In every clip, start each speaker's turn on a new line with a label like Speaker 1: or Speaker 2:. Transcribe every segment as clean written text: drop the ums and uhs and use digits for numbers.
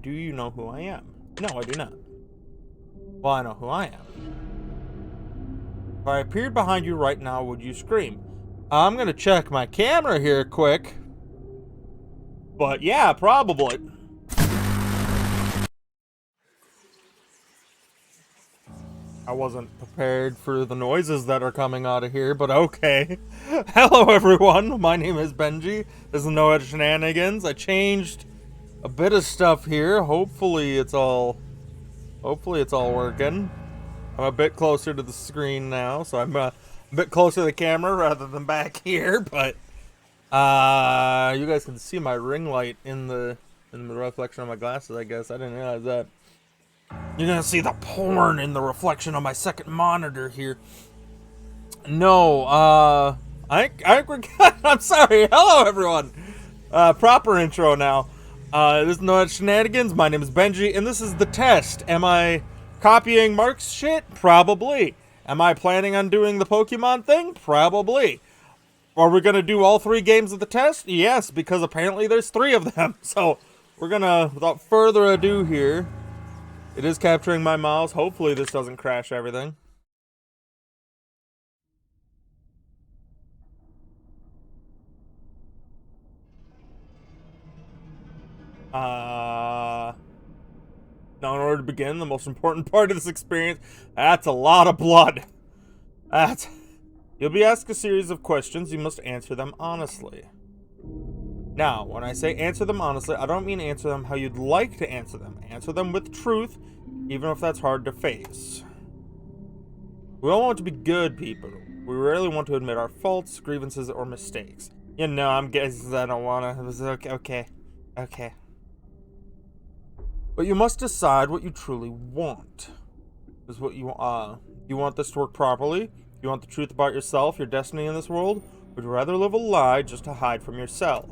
Speaker 1: Do you know who I am? No, I do not. Well, I know who I am. If I appeared behind you right now, would you scream? I'm gonna check my camera here quick. But yeah, probably. I wasn't prepared for the noises that are coming out of here, but okay. Hello everyone, my name is Benji. This is No Edge Shenanigans. I changed a bit of stuff here. Hopefully it's all working. I'm a bit closer to the screen now, so I'm a bit closer to the camera rather than back here, but you guys can see my ring light in the reflection of my glasses, I guess. I didn't realize that. You're gonna see the porn in the reflection of my second monitor here. No, I forgot. I'm sorry. Hello, everyone. Proper intro now. This is No Edge Shenanigans. My name is Benji, and this is the test. Am I copying Mark's shit? Probably. Am I planning on doing the Pokemon thing? Probably. Are we gonna do all 3 games of the test? Yes, because apparently there's 3 of them. So we're gonna, without further ado here. It is capturing my mouse. Hopefully this doesn't crash everything. Now in order to begin, the most important part of this experience, that's a lot of blood. You'll be asked a series of questions. You must answer them honestly. Now, when I say answer them honestly, I don't mean answer them how you'd like to answer them. Answer them with truth, even if that's hard to face. We all want to be good people. We rarely want to admit our faults, grievances, or mistakes. You know, I'm guessing I don't want to. Okay. But you must decide what you truly want. Is what you want this to work properly? You want the truth about yourself, your destiny in this world? Would you rather live a lie just to hide from yourself?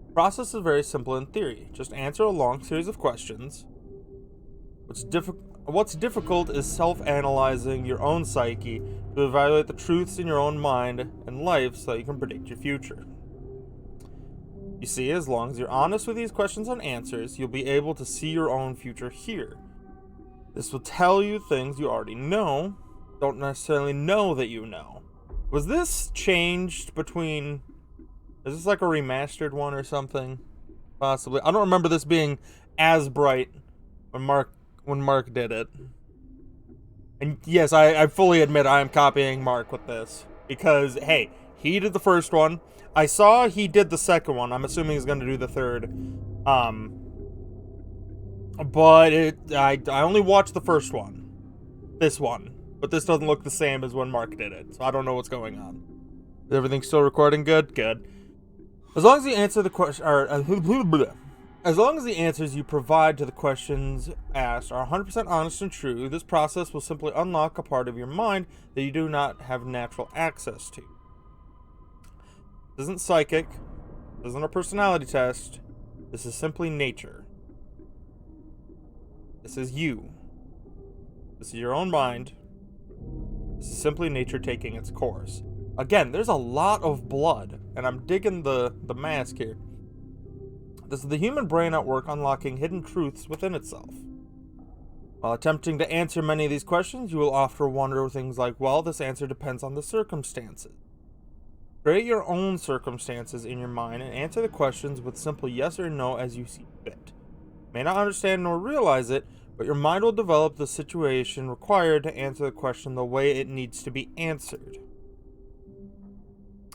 Speaker 1: The process is very simple in theory. Just answer a long series of questions. What's difficult is self-analyzing your own psyche to evaluate the truths in your own mind and life so that you can predict your future. You see, as long as you're honest with these questions and answers, you'll be able to see your own future here. This will tell you things you already know, don't necessarily know that you know. Was this changed between... Is this like a remastered one or something? Possibly. I don't remember this being as bright when Mark did it. And yes, I fully admit I am copying Mark with this. Because, hey, he did the first one. I saw he did the second one. I'm assuming he's going to do the third. But I only watched the first one. This one. But this doesn't look the same as when Mark did it. So I don't know what's going on. Is everything still recording good? Good. As long as you answer the question, as long as the answers you provide to the questions asked are 100% honest and true, this process will simply unlock a part of your mind that you do not have natural access to. This isn't psychic. This isn't a personality test. This is simply nature. This is you. This is your own mind. This is simply nature taking its course. Again, there's a lot of blood, and I'm digging the mask here. This is the human brain at work unlocking hidden truths within itself. While attempting to answer many of these questions, you will often wonder things like, well, this answer depends on the circumstances. Create your own circumstances in your mind and answer the questions with simple yes or no as you see fit. You may not understand nor realize it, but your mind will develop the situation required to answer the question the way it needs to be answered.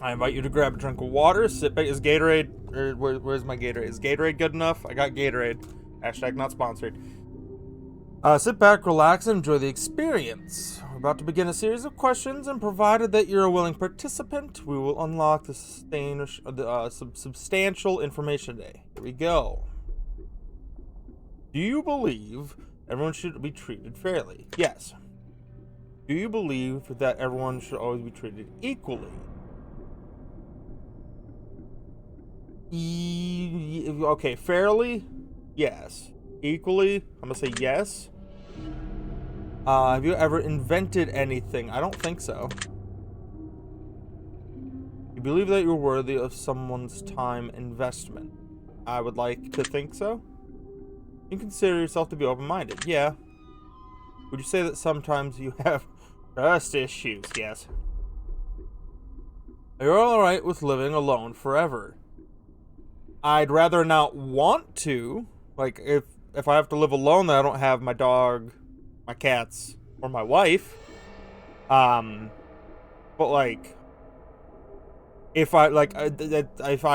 Speaker 1: I invite you to grab a drink of water, sit back. Is Gatorade, or where's my Gatorade? Is Gatorade good enough? I got Gatorade. Hashtag not sponsored. Sit back, relax, and enjoy the experience. We're about to begin a series of questions, and provided that you're a willing participant, we will unlock the substantial information today. Here we go. Do you believe everyone should be treated fairly? Yes. Do you believe that everyone should always be treated equally? Okay, fairly? Yes. Equally? I'm gonna say yes. Have you ever invented anything? I don't think so. You believe that you're worthy of someone's time investment? I would like to think so. You consider yourself to be open-minded. Yeah. Would you say that sometimes you have trust issues? Yes. You're alright with living alone forever. I'd rather not want to. Like, if I have to live alone, then I don't have my dog, my cats, or my wife. But like, if I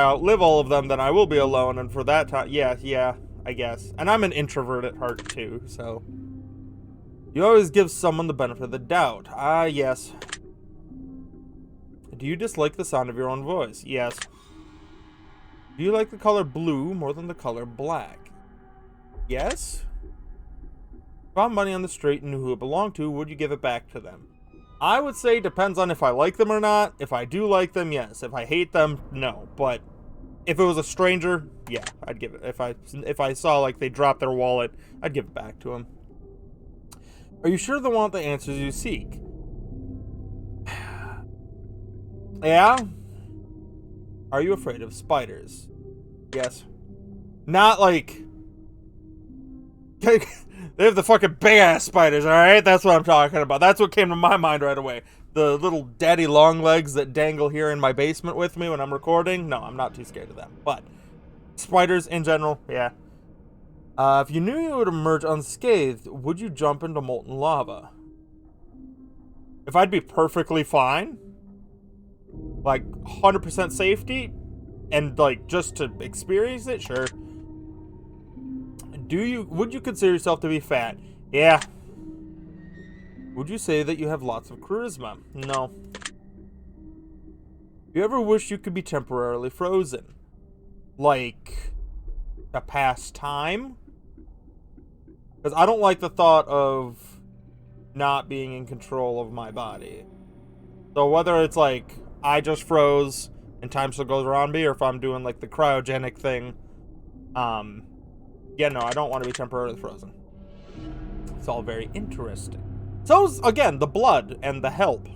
Speaker 1: outlive all of them, then I will be alone, and for that time, yeah, I guess. And I'm an introvert at heart too, so you always give someone the benefit of the doubt. Ah, yes. Do you dislike the sound of your own voice? Yes. Do you like the color blue more than the color black? Yes. If found money on the street and knew who it belonged to, would you give it back to them? I would say depends on if I like them or not. If I do like them, yes. If I hate them, no. But if it was a stranger, yeah, I'd give it. If I saw like they dropped their wallet, I'd give it back to them. Are you sure they want the answers you seek? Yeah. Are you afraid of spiders? Yes. Not like they have the fucking big ass spiders, alright? That's what I'm talking about. That's what came to my mind right away. The little daddy long legs that dangle here in my basement with me when I'm recording. No, I'm not too scared of them. But spiders in general, yeah. If you knew you would emerge unscathed, would you jump into molten lava? If I'd be perfectly fine, like 100% safety, and like just to experience it, sure. Would you consider yourself to be fat? Yeah. Would you say that you have lots of charisma? No. You ever wish you could be temporarily frozen? Like a past time? Because I don't like the thought of not being in control of my body. So whether it's like I just froze and time still goes around me, or if I'm doing like the cryogenic thing, yeah, no, I don't want to be temporarily frozen. It's all very interesting. So, again, the blood and the help.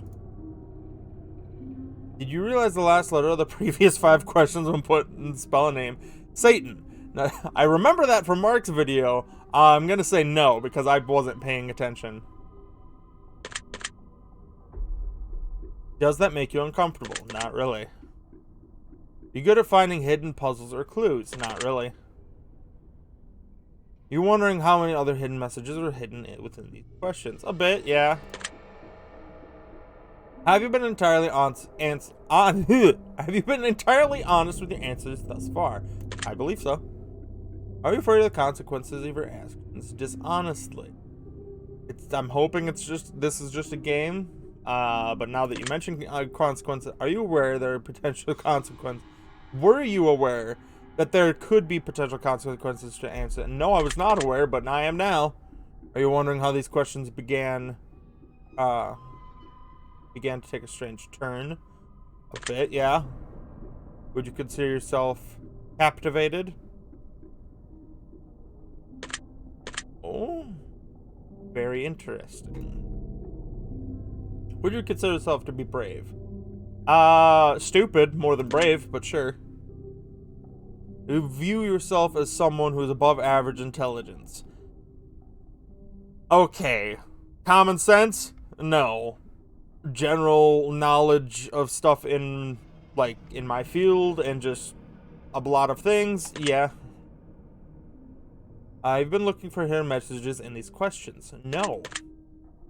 Speaker 1: Did you realize the last letter of the previous 5 questions when put in the spelling name? Satan. Now, I remember that from Mark's video. I'm going to say no, because I wasn't paying attention. Does that make you uncomfortable? Not really. You good at finding hidden puzzles or clues? Not really. You're wondering how many other hidden messages are hidden within these questions? A bit, yeah. Have you been entirely honest with your answers thus far? I believe so. Are you afraid of the consequences of your actions dishonestly? I'm hoping this is just a game. But now that you mentioned consequences, are you aware there are potential consequences? Were you aware that there could be potential consequences to answer? No, I was not aware, but I am now. Are you wondering how these questions began to take a strange turn? A bit, yeah. Would you consider yourself captivated? Oh, very interesting. Would you consider yourself to be brave? Stupid more than brave, but sure. You view yourself as someone who's above average intelligence. Okay. Common sense? No. General knowledge of stuff in my field and just a lot of things? Yeah. I've been looking for hidden messages in these questions. No.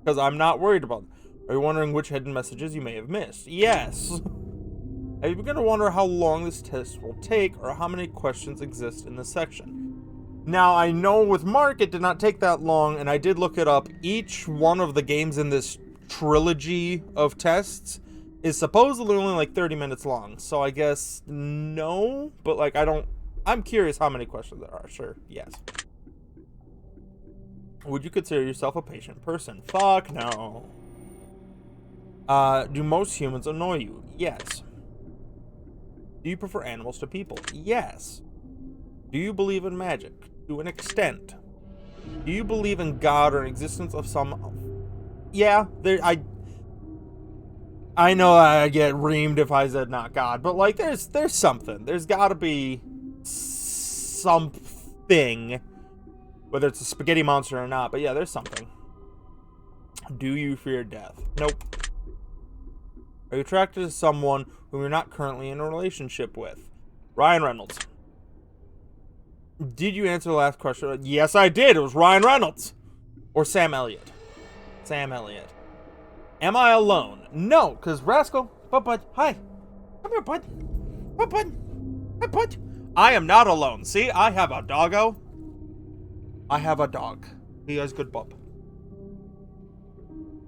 Speaker 1: Because I'm not worried about them. Are you wondering which hidden messages you may have missed? Yes. Have you begun to wonder how long this test will take or how many questions exist in this section? Now, I know with Mark it did not take that long, and I did look it up. Each one of the games in this trilogy of tests is supposedly only like 30 minutes long. So I guess no, but like I'm curious how many questions there are. Sure, yes. Would you consider yourself a patient person? Fuck no. Do most humans annoy you? Yes. Do you prefer animals to people? Yes. Do you believe in magic? To an extent. Do you believe in God or an existence of some... Yeah, I know I get reamed if I said not God, but like there's something. There's gotta be something. Whether it's a spaghetti monster or not, but yeah, there's something. Do you fear death? Nope. Are you attracted to someone whom you're not currently in a relationship with? Ryan Reynolds. Did you answer the last question? Yes, I did. It was Ryan Reynolds. Or Sam Elliott. Sam Elliott. Am I alone? No, because Rascal. Bud. Hi. Come here, bud. Bud. Hi, bud. I am not alone. See, I have a doggo. I have a dog. He has good bub.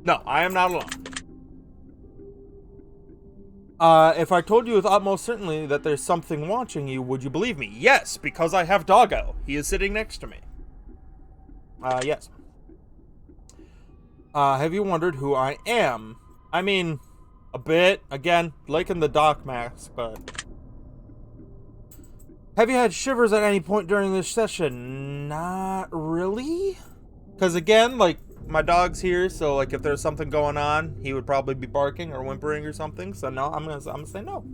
Speaker 1: No, I am not alone. If I told you with utmost certainty that there's something watching you, would you believe me? Yes, because I have doggo. He is sitting next to me. Yes. Have you wondered who I am? I mean, a bit. Again, liking the Doc mask, but... Have you had shivers at any point during this session? Not really. Because again, like, my dog's here, so like if there's something going on, he would probably be barking or whimpering or something. So no, I'm gonna say no.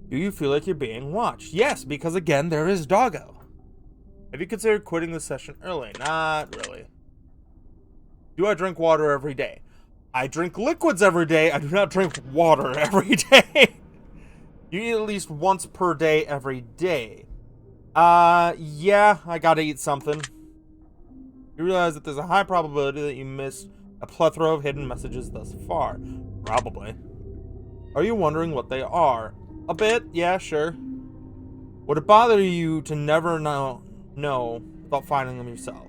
Speaker 1: Do you feel like you're being watched? Yes, because again, there is doggo. Have you considered quitting the session early? Not really. Do I drink water every day? I drink liquids every day. I do not drink water every day. You eat at least once per day every day. Yeah, I gotta eat something. You realize that there's a high probability that you missed a plethora of hidden messages thus far. Probably. Are you wondering what they are? A bit, yeah, sure. Would it bother you to never know without finding them yourself?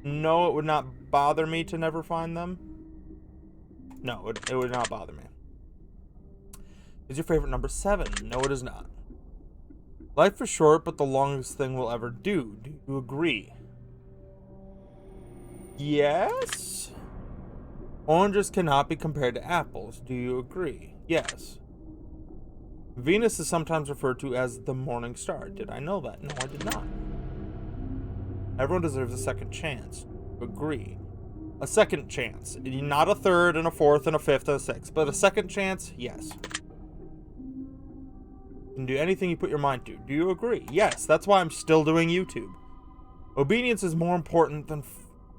Speaker 1: No, it would not bother me to never find them. No, it would not bother me. Is your favorite number 7? No, it is not. Life is short, but the longest thing we'll ever do. Do you agree? Yes. Oranges cannot be compared to apples. Do you agree? Yes. Venus is sometimes referred to as the morning star. Did I know that? No, I did not. Everyone deserves a second chance. Agree. A second chance. Not a third and a fourth and a fifth and a sixth, but a second chance? Yes. You can do anything you put your mind to. Do you agree? Yes, that's why I'm still doing YouTube. Obedience is more important than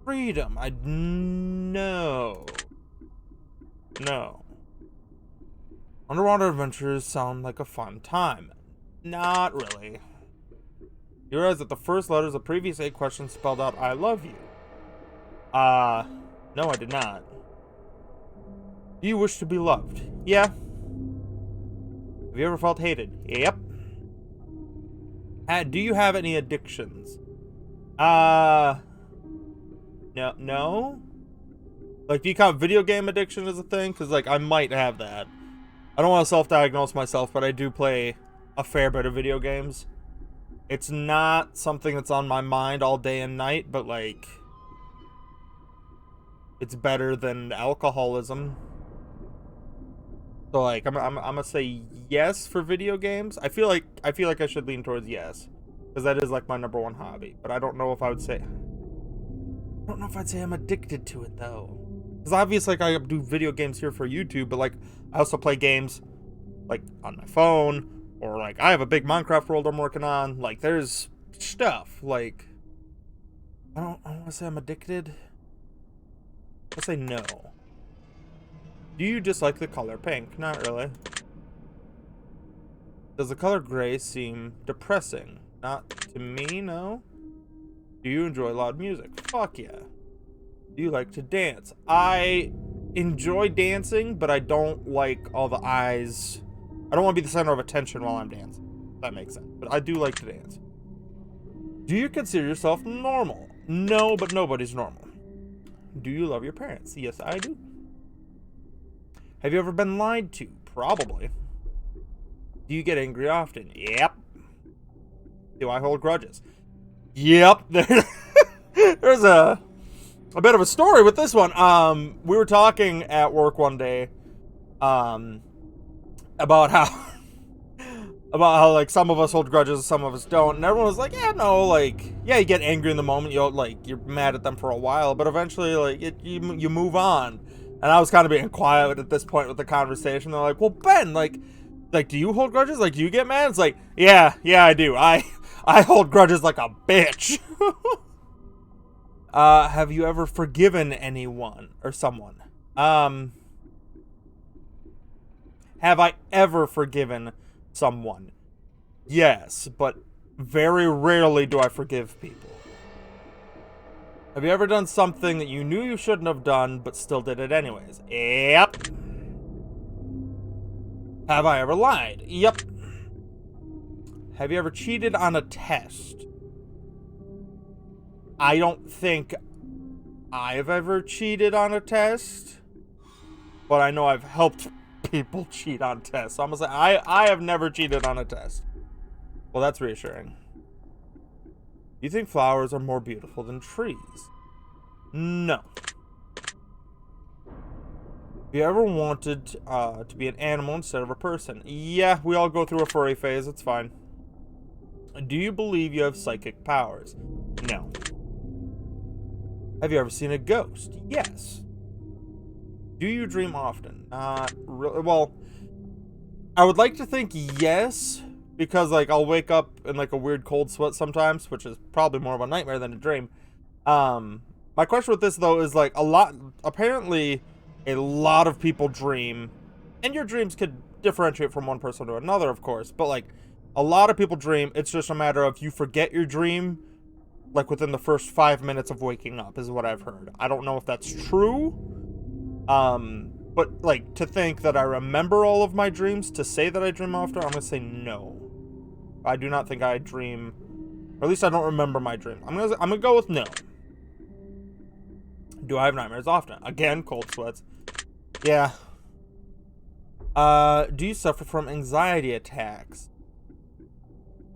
Speaker 1: freedom. No. Underwater adventures sound like a fun time. Not really. You realize that the first letters of the previous 8 questions spelled out I love you. No, I did not. Do you wish to be loved? Yeah. Have you ever felt hated? Yep. Do you have any addictions? No. Like, do you count video game addiction as a thing? Because, like, I might have that. I don't want to self-diagnose myself, but I do play a fair bit of video games. It's not something that's on my mind all day and night, but, like, it's better than alcoholism. So, like, I'm gonna say yes for video games. I feel like I should lean towards yes, because that is, like, my number 1 hobby. But I don't know if I would say... I don't know if I'd say I'm addicted to it, though. Because obviously, like, I do video games here for YouTube, but, like, I also play games, like, on my phone, or, like, I have a big Minecraft world I'm working on. Like, there's stuff, like... I don't want to say I'm addicted. I'll say no. Do you dislike the color pink? Not really. Does the color gray seem depressing? Not to me, no. Do you enjoy loud music? Fuck yeah. Do you like to dance? I enjoy dancing, but I don't like all the eyes. I don't want to be the center of attention while I'm dancing. That makes sense. But I do like to dance. Do you consider yourself normal? No, but nobody's normal. Do you love your parents? Yes, I do. Have you ever been lied to? Probably. Do you get angry often? Yep. Do I hold grudges? Yep. There's a bit of a story with this one. We were talking at work one day about how like some of us hold grudges, some of us don't, and everyone was like, yeah, no, like, yeah, you get angry in the moment, you're mad at them for a while, but eventually, like, you move on. And I was kind of being quiet at this point with the conversation. They're like, well, Ben, like, Like, do you hold grudges? Like, do you get mad? It's like, yeah, I do. I hold grudges like a bitch. Have you ever forgiven anyone or someone? Have I ever forgiven someone? Yes, but very rarely do I forgive people. Have you ever done something that you knew you shouldn't have done, but still did it anyways? Yep. Have I ever lied? Yep. Have you ever cheated on a test? I don't think I've ever cheated on a test, but I know I've helped people cheat on tests. So I'm gonna say I have never cheated on a test. Well, that's reassuring. You think flowers are more beautiful than trees? No. Have you ever wanted to be an animal instead of a person? Yeah, we all go through a furry phase. It's fine. Do you believe you have psychic powers? No. Have you ever seen a ghost? Yes. Do you dream often? Not really. Well, I would like to think yes, because like I'll wake up in like a weird cold sweat sometimes, which is probably more of a nightmare than a dream. My question with this though is like apparently a lot of people dream, and your dreams could differentiate from one person to another, of course, but like a lot of people dream. It's just a matter of you forget your dream like within the first 5 minutes of waking up is what I've heard. I don't know if that's true. But like to think that I remember all of my dreams, to say that I dream often, I'm gonna say no. I do not think I dream, or at least I don't remember my dream. I'm gonna go with no. Do I have nightmares often? Again, cold sweats. Yeah. Do you suffer from anxiety attacks?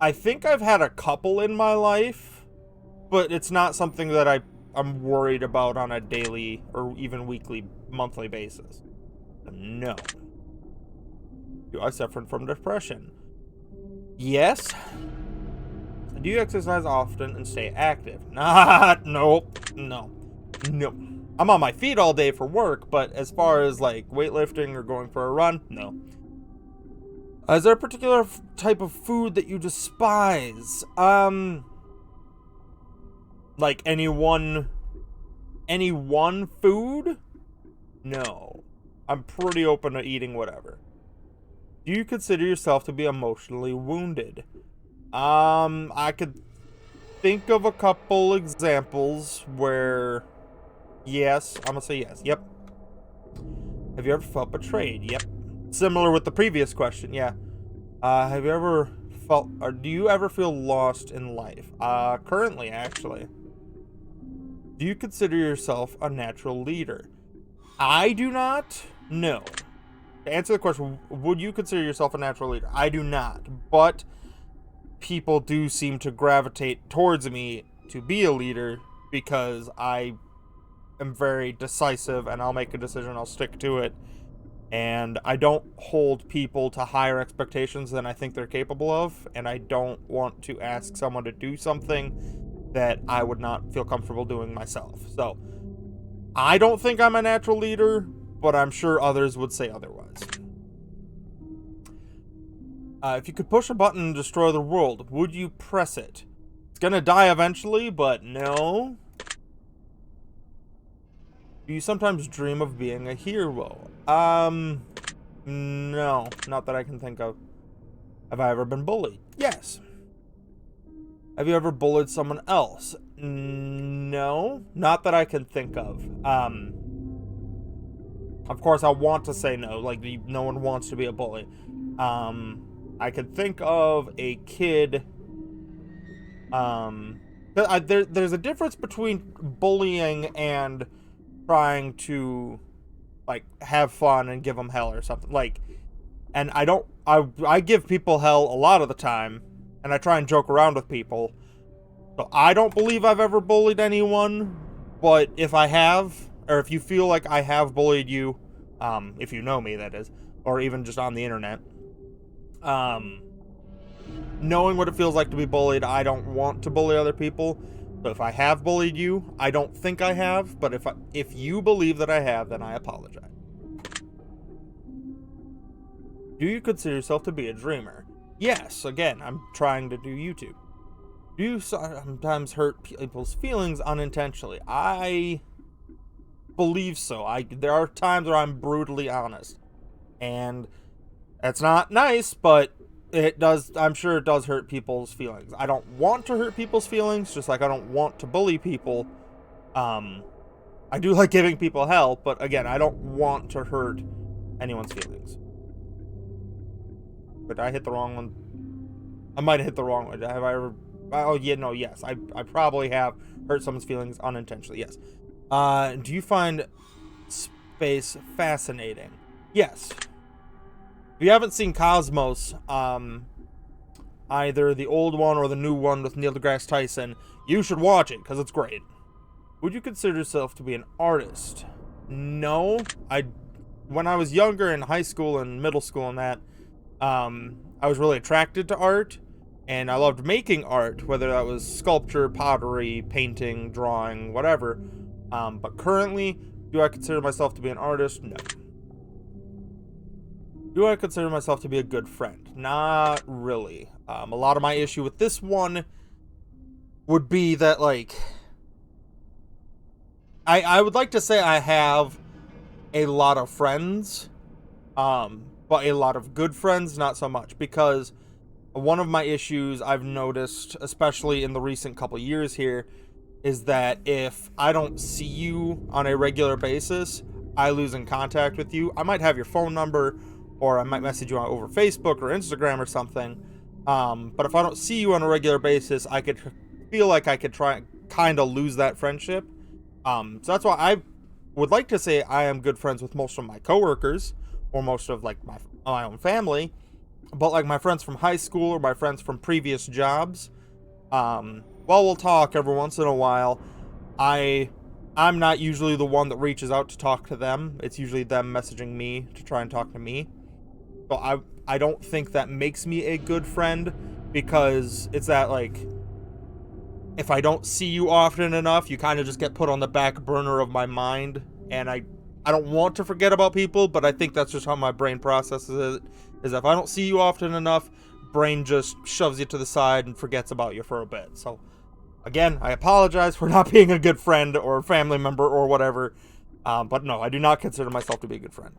Speaker 1: I think I've had a couple in my life, but it's not something that I'm worried about on a daily or even weekly, monthly basis. No. Do I suffer from depression? Yes. Do you exercise often and stay active? Nope. No. I'm on my feet all day for work, but as far as like weightlifting or going for a run, no. Is there a particular type of food that you despise? Like any one food? No. I'm pretty open to eating whatever. Do you consider yourself to be emotionally wounded? I could think of a couple examples where yes, I'm gonna say yes. Yep. Have you ever felt betrayed? Yep. Similar with the previous question, yeah. Have you ever felt, or do you ever feel lost in life? Currently, actually. Do you consider yourself a natural leader? I do not. No. To answer the question, would you consider yourself a natural leader? I do not. But people do seem to gravitate towards me to be a leader because I am very decisive and I'll make a decision, I'll stick to it. And I don't hold people to higher expectations than I think they're capable of. And I don't want to ask someone to do something that I would not feel comfortable doing myself. So I don't think I'm a natural leader, but I'm sure others would say otherwise. If you could push a button and destroy the world, would you press it? It's gonna die eventually, but no. Do you sometimes dream of being a hero? No, not that I can think of. Have I ever been bullied? Yes. Have you ever bullied someone else? No, not that I can think of. Of course, I want to say no, like no one wants to be a bully. I could think of a kid. There's a difference between bullying and trying to like have fun and give them hell or something, like, and I give people hell a lot of the time, and I try and joke around with people, so I don't believe I've ever bullied anyone. But if I have, or if you feel like I have bullied you, if you know me, that is, or even just on the internet, knowing what it feels like to be bullied, I don't want to bully other people. So if I have bullied you, I don't think I have, but if you believe that I have, then I apologize. Do you consider yourself to be a dreamer? Yes, again, I'm trying to do YouTube. Do you sometimes hurt people's feelings unintentionally? I believe so. There are times where I'm brutally honest. And that's not nice, but it does, I'm sure it does hurt people's feelings. I don't want to hurt people's feelings, just like I don't want to bully people. I do like giving people help, but again, I don't want to hurt anyone's feelings. But I hit the wrong one. I might have hit the wrong one. Have I ever? Oh, yeah, no, yes. I probably have hurt someone's feelings unintentionally, yes. Do you find space fascinating? Yes. If you haven't seen Cosmos, either the old one or the new one with Neil deGrasse Tyson, you should watch it, because it's great. Would you consider yourself to be an artist? No. When I was younger in high school and middle school and that, I was really attracted to art, and I loved making art, whether that was sculpture, pottery, painting, drawing, whatever. But currently, do I consider myself to be an artist? No. Do I consider myself to be a good friend? Not really. A lot of my issue with this one would be that, like, I would like to say I have a lot of friends, but a lot of good friends, not so much, because one of my issues I've noticed, especially in the recent couple years here, is that if I don't see you on a regular basis, I lose in contact with you. I might have your phone number, or I might message you over Facebook or Instagram or something, but if I don't see you on a regular basis, I could feel like I could kind of lose that friendship. So that's why I would like to say I am good friends with most of my coworkers, or most of like my own family, but like my friends from high school or my friends from previous jobs, well, we'll talk every once in a while. I'm not usually the one that reaches out to talk to them. It's usually them messaging me to try and talk to me. So I don't think that makes me a good friend, because it's that, like, if I don't see you often enough, you kind of just get put on the back burner of my mind, and I don't want to forget about people, but I think that's just how my brain processes it, is if I don't see you often enough, brain just shoves you to the side and forgets about you for a bit. So, again, I apologize for not being a good friend or family member or whatever, but no, I do not consider myself to be a good friend.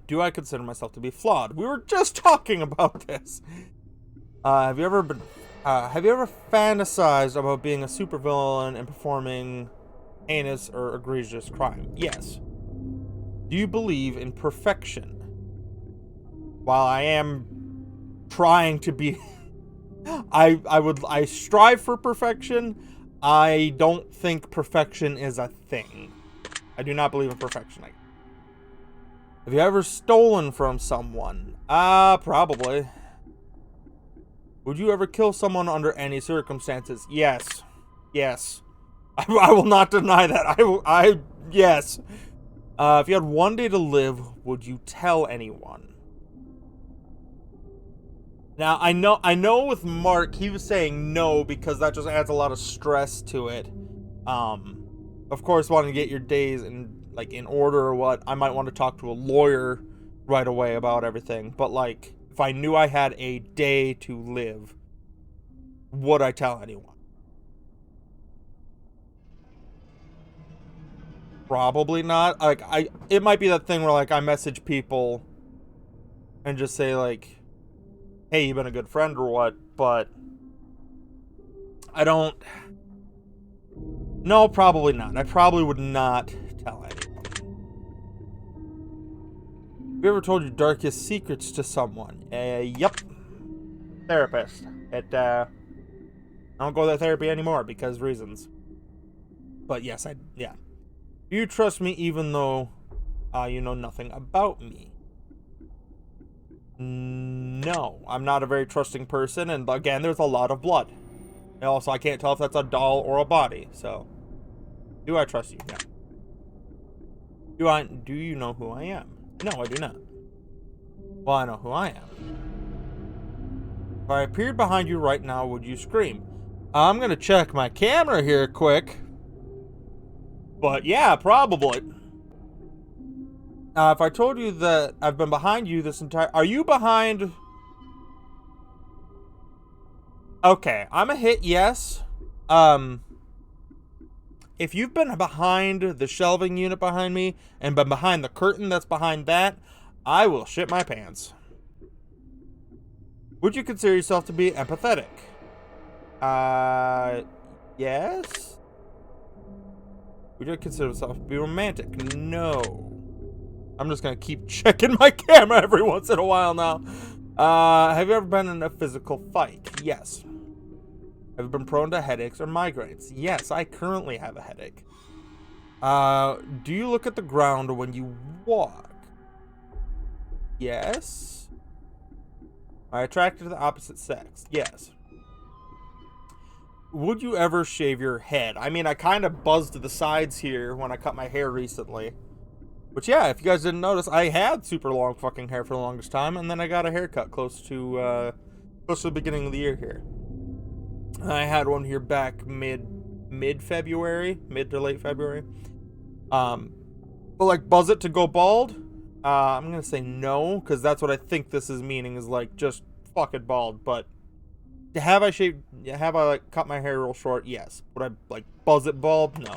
Speaker 1: Do I consider myself to be flawed? We were just talking about this. Have you ever fantasized about being a supervillain and performing heinous or egregious crime? Yes. Do you believe in perfection? While I am trying to be I strive for perfection, I don't think perfection is a thing. I do not believe in perfection. Have you ever stolen from someone? Probably. Would you ever kill someone under any circumstances? Yes. Yes. I will not deny that. Yes. If you had one day to live, would you tell anyone? Now, I know with Mark, he was saying no, because that just adds a lot of stress to it. Of course, wanting to get your days in order or what, I might want to talk to a lawyer right away about everything. But, like, if I knew I had a day to live, would I tell anyone? Probably not. Like, it might be that thing where, like, I message people and just say, like, hey, you've been a good friend or what, but I don't. No, probably not. I probably would not tell anyone. Have you ever told your darkest secrets to someone? Yep. Therapist. I don't go to therapy anymore because reasons. But yes, yeah. Do you trust me even though you know nothing about me? No, I'm not a very trusting person, and again, there's a lot of blood. And also, I can't tell if that's a doll or a body, so. Do I trust you? No. Do you know who I am? No, I do not. Well, I know who I am. If I appeared behind you right now, would you scream? I'm gonna check my camera here quick. But yeah, probably. If I told you that I've been behind you this entire... Are you behind... Okay, I'm a hit yes. If you've been behind the shelving unit behind me and been behind the curtain that's behind that, I will shit my pants. Would you consider yourself to be empathetic? Yes. Would you consider yourself to be romantic? No. I'm just gonna keep checking my camera every once in a while now. Have you ever been in a physical fight? Yes. Have you been prone to headaches or migraines? Yes, I currently have a headache. Do you look at the ground when you walk? Yes. Are you attracted to the opposite sex? Yes. Would you ever shave your head? I mean, I kind of buzzed to the sides here when I cut my hair recently. But yeah, if you guys didn't notice, I had super long fucking hair for the longest time, and then I got a haircut close to the beginning of the year here. I had one here back mid-February, mid to late February. But like, buzz it to go bald? I'm gonna say no, because that's what I think this is meaning, is like just fucking bald. But have I like cut my hair real short? Yes. Would I like buzz it bald? No.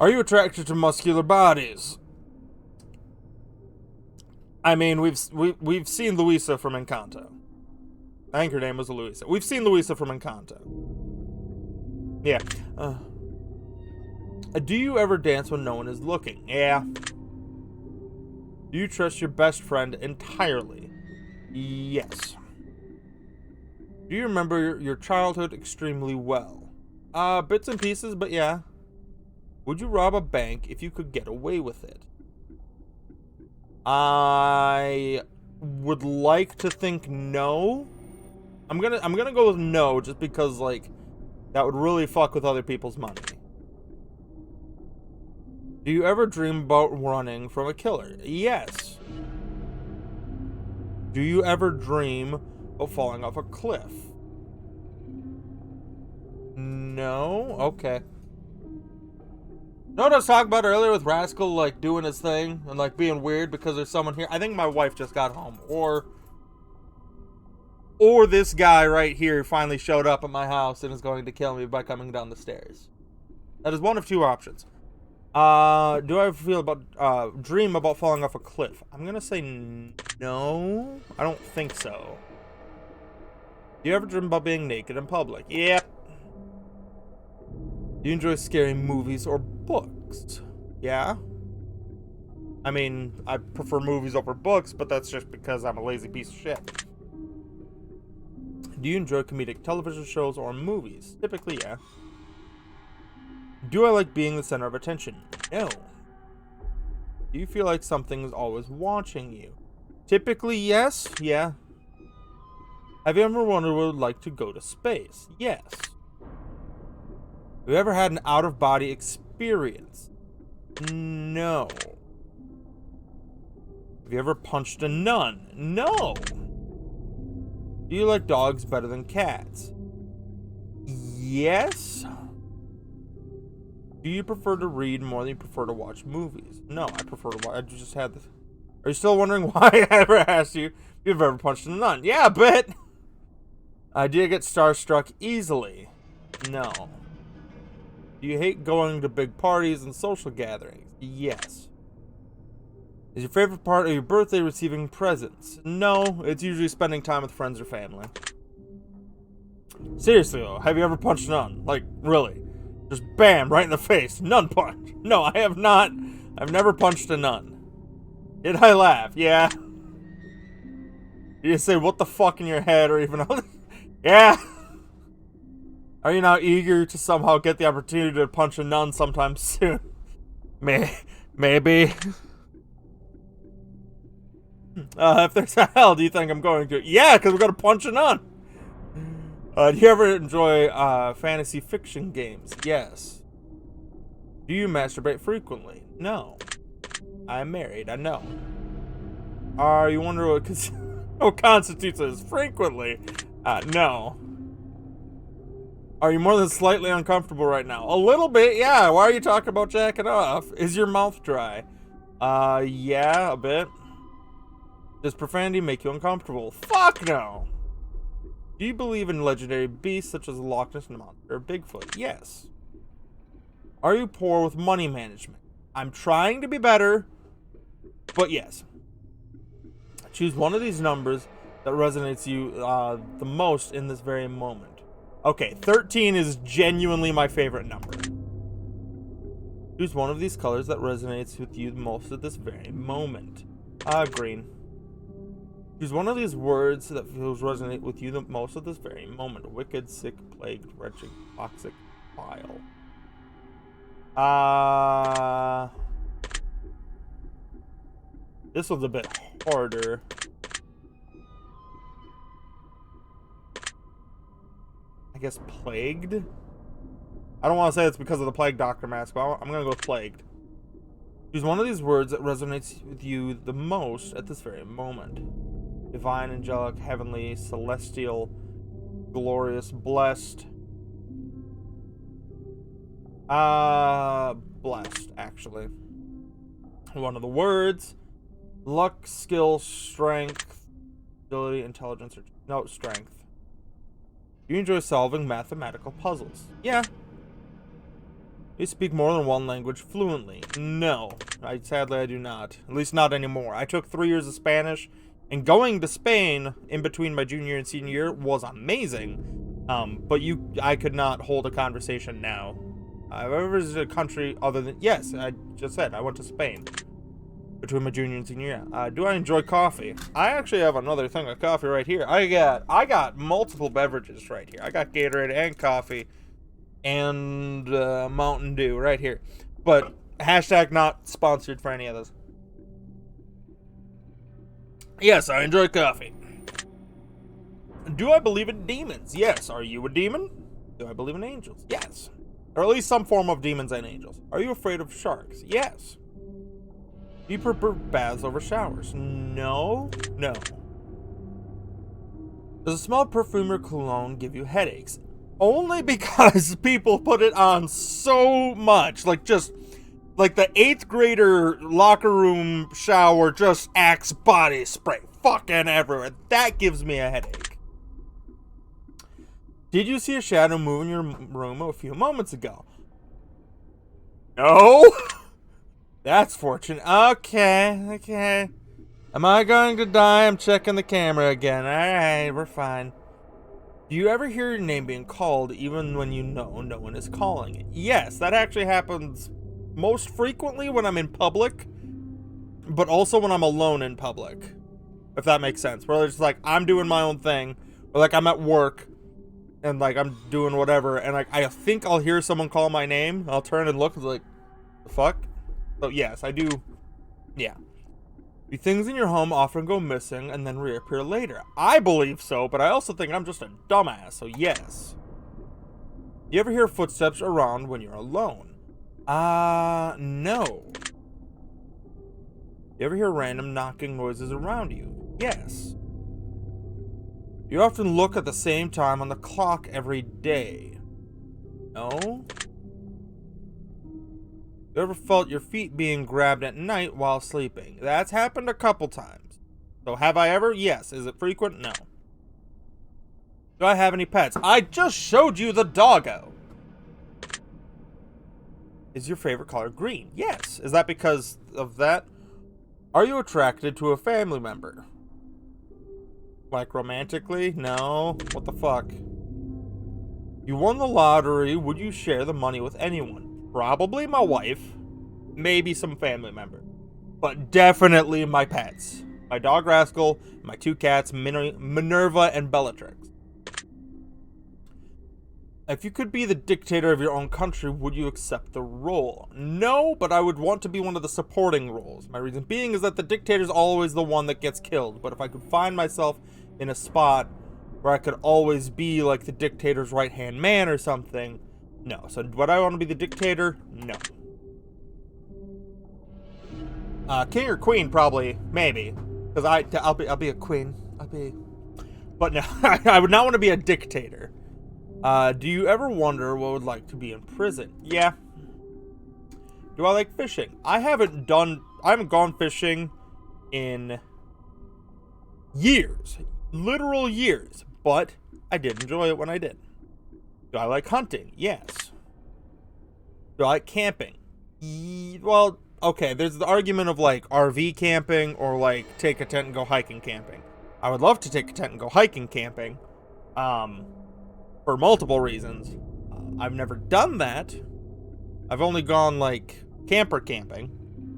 Speaker 1: Are you attracted to muscular bodies? I mean, we've seen Luisa from Encanto. I think her name was Luisa. We've seen Luisa from Encanto. Yeah. Do you ever dance when no one is looking? Yeah. Do you trust your best friend entirely? Yes. Do you remember your childhood extremely well? Bits and pieces, but yeah. Would you rob a bank if you could get away with it? I would like to think no. I'm gonna go with no, just because like that would really fuck with other people's money. Do you ever dream about running from a killer? Yes. Do you ever dream of falling off a cliff? No? Okay. Know what I was talking about earlier with Rascal, like, doing his thing and, like, being weird because there's someone here? I think my wife just got home. Or this guy right here finally showed up at my house and is going to kill me by coming down the stairs. That is one of two options. Do I ever dream about falling off a cliff? I'm gonna say no. I don't think so. Do you ever dream about being naked in public? Yep. Do you enjoy scary movies or books? Yeah. I mean, I prefer movies over books, but that's just because I'm a lazy piece of shit. Do you enjoy comedic television shows or movies? Typically, yeah. Do I like being the center of attention? No. Do you feel like something is always watching you? Typically, yes. Yeah. Have you ever wondered what it would like to go to space? Yes. Have you ever had an out-of-body experience? No. Have you ever punched a nun? No. Do you like dogs better than cats? Yes. Do you prefer to read more than you prefer to watch movies? No, I prefer to watch. I just had this. Are you still wondering why I ever asked you if you've ever punched a nun? Yeah, but. Do you get starstruck easily? No. Do you hate going to big parties and social gatherings? Yes. Is your favorite part of your birthday receiving presents? No, it's usually spending time with friends or family. Seriously though, have you ever punched a nun? Like, really? Just bam, right in the face. Nun punch. No, I have not. I've never punched a nun. Did I laugh? Yeah. You say what the fuck in your head or even... Yeah. Are you now eager to somehow get the opportunity to punch a nun sometime soon? Maybe. If there's a hell, do you think I'm going to? Yeah, because we're going to punch a nun. Do you ever enjoy fantasy fiction games? Yes. Do you masturbate frequently? No. I'm married, I know. Are you wondering what constitutes as frequently? No. Are you more than slightly uncomfortable right now? A little bit, yeah. Why are you talking about jacking off? Is your mouth dry? Yeah, a bit. Does profanity make you uncomfortable? Fuck no. Do you believe in legendary beasts such as the Loch Ness Monster or Bigfoot? Yes. Are you poor with money management? I'm trying to be better, but yes. Choose one of these numbers that resonates you the most in this very moment. Okay, 13 is genuinely my favorite number. Choose one of these colors that resonates with you the most at this very moment. Green. Choose one of these words that feels resonate with you the most at this very moment. Wicked, sick, plagued, wretched, toxic, vile. This one's a bit harder. I guess plagued? I don't want to say it's because of the plague doctor mask, but I'm going to go with plagued. Choose one of these words that resonates with you the most at this very moment. Divine, angelic, heavenly, celestial, glorious, blessed. Blessed, actually. One of the words. Luck, skill, strength, ability, intelligence, or... No, strength. You enjoy solving mathematical puzzles. Yeah. You speak more than one language fluently. No. Sadly, I do not. At least not anymore. I took 3 years of Spanish, and going to Spain in between my junior and senior year was amazing. But I could not hold a conversation now. I've ever visited a country other than... Yes, I just said I went to Spain between my junior and senior year. Do I enjoy coffee? I actually have another thing of coffee right here. I got multiple beverages right here. I got Gatorade and coffee and Mountain Dew right here. But hashtag not sponsored for any of those. Yes, I enjoy coffee. Do I believe in demons? Yes. Are you a demon? Do I believe in angels? Yes. Or at least some form of demons and angels. Are you afraid of sharks? Yes. Do you prefer baths over showers? No. No. Does the smell of perfume or cologne give you headaches? Only because people put it on so much. Like the 8th grader locker room shower, just Axe body spray fucking everywhere. That gives me a headache. Did you see a shadow move in your room a few moments ago? No. That's fortunate. Okay. Am I going to die? I'm checking the camera again. Alright, we're fine. Do you ever hear your name being called even when you know no one is calling it? Yes, that actually happens most frequently when I'm in public, but also when I'm alone in public. If that makes sense. Where it's like I'm doing my own thing, or like I'm at work and like I'm doing whatever, and like I think I'll hear someone call my name. I'll turn and look and like, the fuck? So yes, I do. Yeah. Do things in your home often go missing and then reappear later? I believe so, but I also think I'm just a dumbass, so yes. You ever hear footsteps around when you're alone? No. You ever hear random knocking noises around you? Yes. You often look at the same time on the clock every day? No. You ever felt your feet being grabbed at night while sleeping? That's happened a couple times. So have I ever? Yes. Is it frequent? No. Do I have any pets? I just showed you the doggo. Is your favorite color green? Yes. Is that because of that? Are you attracted to a family member? Like romantically? No. What the fuck? You won the lottery. Would you share the money with anyone? Probably my wife, maybe some family member, but definitely my pets. My dog Rascal, my 2 cats, Minerva and Bellatrix. If you could be the dictator of your own country, would you accept the role? No, but I would want to be one of the supporting roles. My reason being is that the dictator is always the one that gets killed, but if I could find myself in a spot where I could always be like the dictator's right-hand man or something, no. So would I want to be the dictator? No. King or queen, probably, maybe, because I'll be a queen. But no, I would not want to be a dictator. Do you ever wonder what it would like to be in prison? Yeah. Do I like fishing? I haven't gone fishing in years. Literal years. But I did enjoy it when I did. Do I like hunting? Yes. Do I like camping? Well, okay, there's the argument of like RV camping or like take a tent and go hiking camping. I would love to take a tent and go hiking camping. For multiple reasons. I've never done that. I've only gone like camper camping.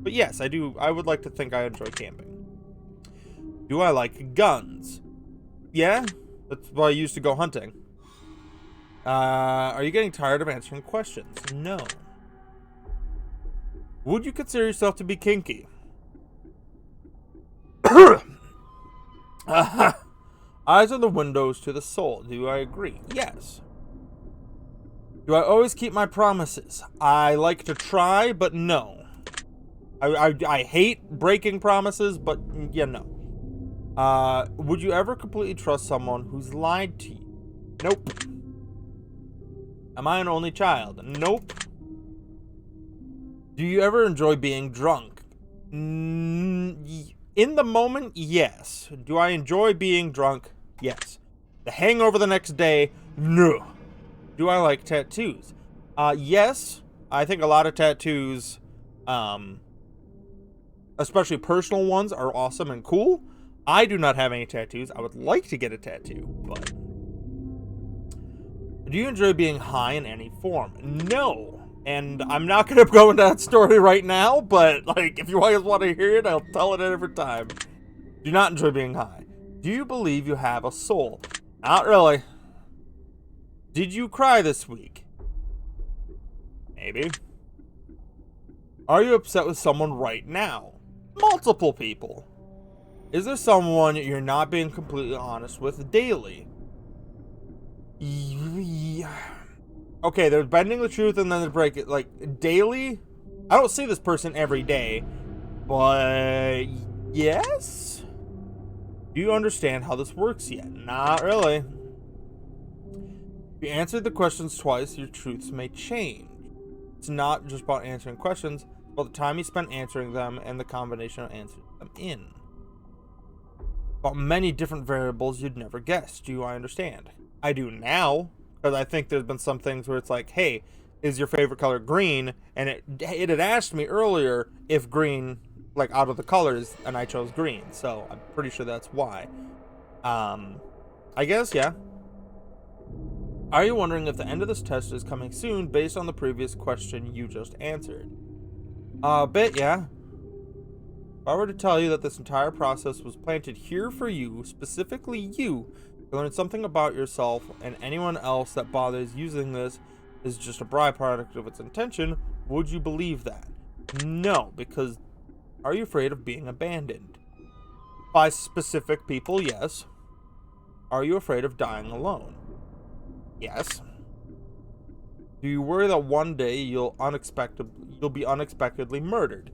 Speaker 1: But yes, I do. I would like to think I enjoy camping. Do I like guns? Yeah, that's why I used to go hunting. Are you getting tired of answering questions? No. Would you consider yourself to be kinky? Eyes are the windows to the soul. Do I agree? Yes. Do I always keep my promises? I like to try, but no. I hate breaking promises, but yeah, no. Would you ever completely trust someone who's lied to you? Nope. Am I an only child? Nope. Do you ever enjoy being drunk? In the moment, yes. Do I enjoy being drunk? Yes. The hangover the next day? No. Do I like tattoos? Yes. I think a lot of tattoos, especially personal ones, are awesome and cool. I do not have any tattoos. I would like to get a tattoo, but... Do you enjoy being high in any form? No. And I'm not going to go into that story right now, but like, if you guys want to hear it, I'll tell it every time. Do not enjoy being high. Do you believe you have a soul? Not really. Did you cry this week? Maybe. Are you upset with someone right now? Multiple people. Is there someone you're not being completely honest with daily? Okay, there's bending the truth and then there's break it. Like, daily? I don't see this person every day. But, yes? Do you understand how this works yet? Not really. If you answered the questions twice, your truths may change. It's not just about answering questions, but the time you spend answering them and the combination of answering them in. About many different variables you'd never guess. Do I understand? I do now, because I think there's been some things where it's like, hey, is your favorite color green? And it had asked me earlier if green, like out of the colors, and I chose green. So I'm pretty sure that's why. I guess, yeah. Are you wondering if the end of this test is coming soon based on the previous question you just answered? A bit, yeah. If I were to tell you that this entire process was planted here for you, specifically you, to learn something about yourself, and anyone else that bothers using this is just a byproduct of its intention, would you believe that? No, because are you afraid of being abandoned? By specific people, yes. Are you afraid of dying alone? Yes. Do you worry that one day you'll be unexpectedly murdered?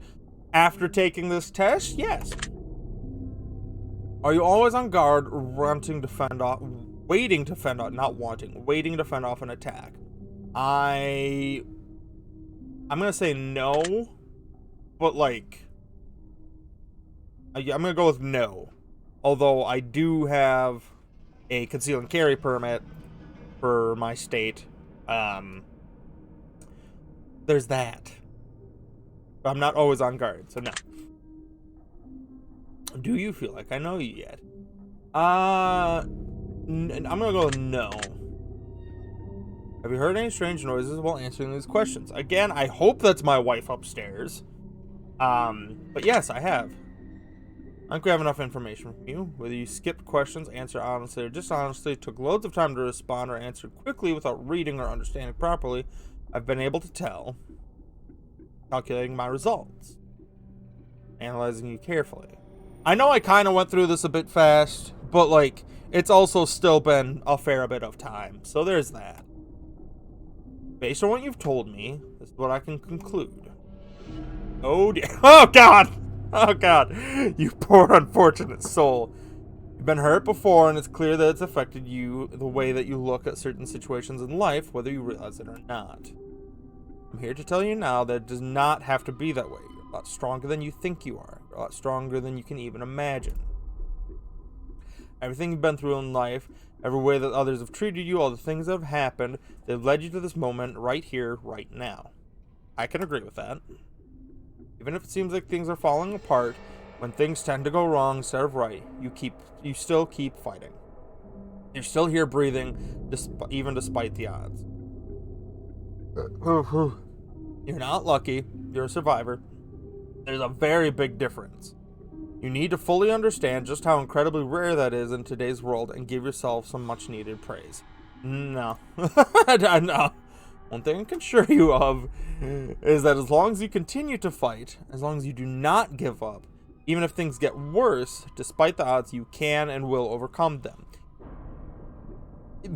Speaker 1: After taking this test, yes. Are you always on guard, waiting to fend off an attack? I'm gonna say no, but like, I'm gonna go with no. Although I do have a conceal and carry permit for my state. There's that. But I'm not always on guard, so no. Do you feel like I know you yet? I'm gonna go with no. Have you heard any strange noises while answering these questions? Again, I hope that's my wife upstairs. But yes, I have. I think we have enough information from you. Whether you skipped questions, answered honestly or dishonestly, took loads of time to respond, or answered quickly without reading or understanding properly, I've been able to tell. Calculating my results. Analyzing you carefully. I know I kind of went through this a bit fast, but like, it's also still been a fair bit of time. So there's that. Based on what you've told me, this is what I can conclude. Oh dear. Oh God! Oh God! You poor unfortunate soul. You've been hurt before, and it's clear that it's affected you, the way that you look at certain situations in life, whether you realize it or not. I'm here to tell you now that it does not have to be that way. You're a lot stronger than you think you are. You're a lot stronger than you can even imagine. Everything you've been through in life, every way that others have treated you, all the things that have happened, they've led you to this moment right here, right now. I can agree with that. Even if it seems like things are falling apart, when things tend to go wrong instead of right, you still keep fighting. You're still here breathing, even despite the odds. You're not lucky. You're a survivor. There's a very big difference. You need to fully understand just how incredibly rare that is in today's world and give yourself some much needed praise. No. No. One thing I can assure you of is that as long as you continue to fight, as long as you do not give up, even if things get worse, despite the odds, you can and will overcome them.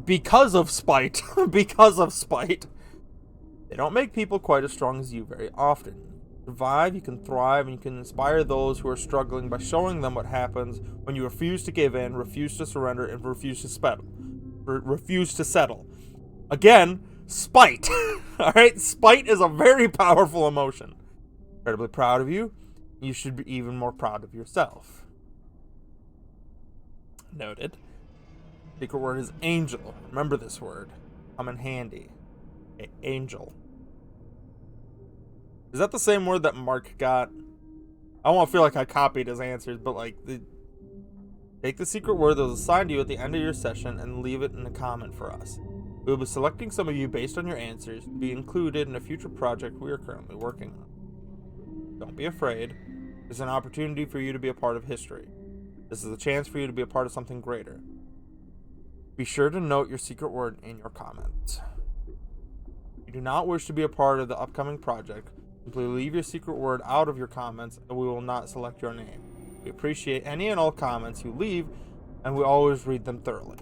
Speaker 1: Because of spite. Because of spite. They don't make people quite as strong as you very often. Survive, you can thrive, and you can inspire those who are struggling by showing them what happens when you refuse to give in, refuse to surrender, and refuse to settle. Again, spite. Alright, spite is a very powerful emotion. Incredibly proud of you. You should be even more proud of yourself. Noted. Secret word is angel. Remember this word. Come in handy. Okay, angel. Is that the same word that Mark got? I don't want to feel like I copied his answers, but like, take the secret word that was assigned to you at the end of your session and leave it in a comment for us. We will be selecting some of you based on your answers to be included in a future project we are currently working on. Don't be afraid. There's an opportunity for you to be a part of history. This is a chance for you to be a part of something greater. Be sure to note your secret word in your comments. If you do not wish to be a part of the upcoming project, simply leave your secret word out of your comments and we will not select your name. We appreciate any and all comments you leave and we always read them thoroughly.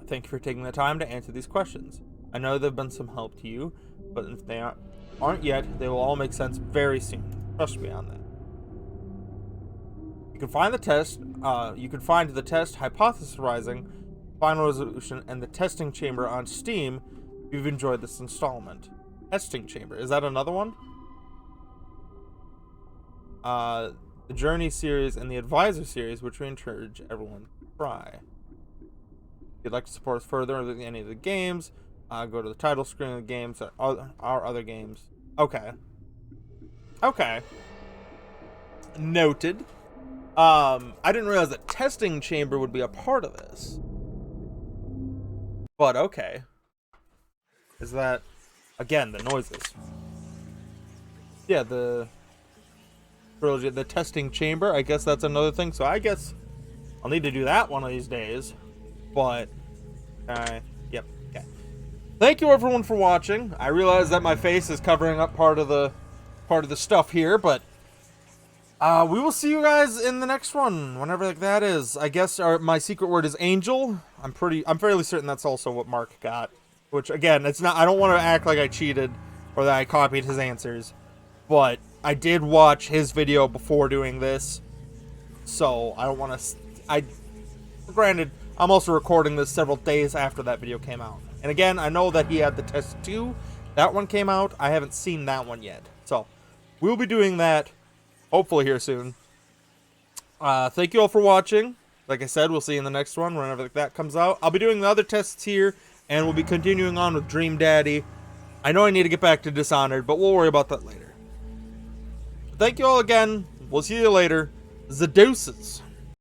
Speaker 1: Thank you for taking the time to answer these questions. I know they've been some help to you, but if they aren't yet, they will all make sense very soon. Trust me on that. You can find the test, Hypothesizing, Final Resolution, and the Testing Chamber on Steam if you've enjoyed this installment. Testing Chamber. Is that another one? The Journey series and the Advisor series, which we encourage everyone to try. If you'd like to support us further in any of the games, go to the title screen of the games, our other games. Okay. Okay. Noted. I didn't realize that Testing Chamber would be a part of this. But okay. Is that... Again, the noises. Yeah, the trilogy, the Testing Chamber. I guess that's another thing. So I guess I'll need to do that one of these days. But, yep. Okay. Thank you everyone for watching. I realize that my face is covering up part of the stuff here, but we will see you guys in the next one, whenever that is. I guess my secret word is angel. I'm fairly certain that's also what Mark got. Which, again, it's not. I don't want to act like I cheated or that I copied his answers, but I did watch his video before doing this, so I don't want to. Granted, I'm also recording this several days after that video came out, and again, I know that he had the test 2. That one came out. I haven't seen that one yet, so we'll be doing that hopefully here soon. Thank you all for watching. Like I said, we'll see you in the next one whenever that comes out. I'll be doing the other tests here. And we'll be continuing on with Dream Daddy. I know I need to get back to Dishonored, but we'll worry about that later. Thank you all again. We'll see you later. The deuces.